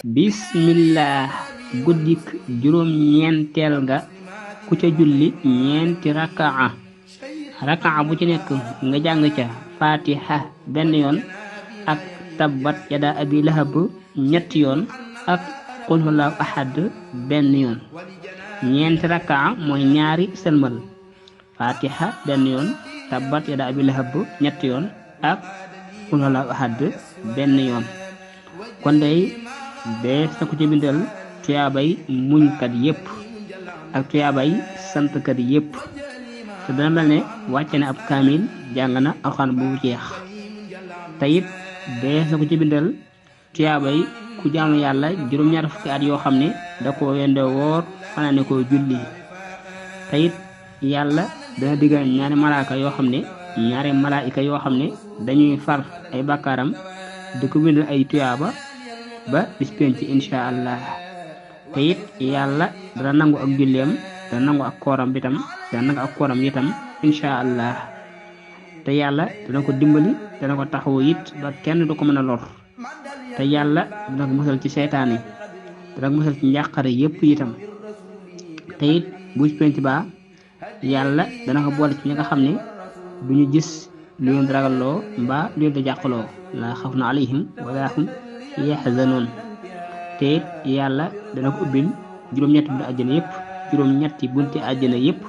bismillah guddik juróom ñeenteel nga ku ca julli ñeenti rakaa bu ci nekk nga jàng ca fatiha benn yoon ak tabbat yada abi lahab ñetti yoon ak qul huwallahu ahad benn yoon. ñeenti rakaa mooy ñaari sëlmal fatiha benn yoon tabbat yada abi lahab ñetti yoon ak qul huwallahu ahad benn yoon. kon day dees na ko ci bindal tuyaabay muñkat yépp ak tuyaabay santkat yépp te dana mel ne wàcce na ab kaamil jàng na alxuraan bu jeex te it dees na ko ci bindal tuyaabay ku jaamu yàlla juróom-ñaar fukki at yoo xam ne da ko wende woor fanaane ko julli te it yàlla dana diggal ñaari malaayika yoo xam ne dañuy far ay bàkkaaram di ko bindal ay tuyaaba ba bis penc insha allah te it yàlla dana nangu ak julleem dana nangu ak kooram itam insha allah te yàlla dana ko dimbali dana ko taxawu it ba kenn du ko mën a lor te yàlla dana ko musal ci seytaan yi dana ko musal ci njàqare yépp itam te it bu bis penc ba yàlla dana ko boole ci ñi nga xam ne du ñu gis lu leen ragalloo mbaa lu leen di jàqaloo laa xawfun alayhim wala hum yaxzanoon te it yàlla dana ko ubbil juróom-ñetti bunti àjjana yépp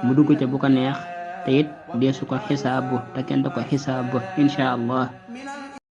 mu dugg ca bu ko neex te it deesu ko xisaab te kenn du ko xisaab insha allah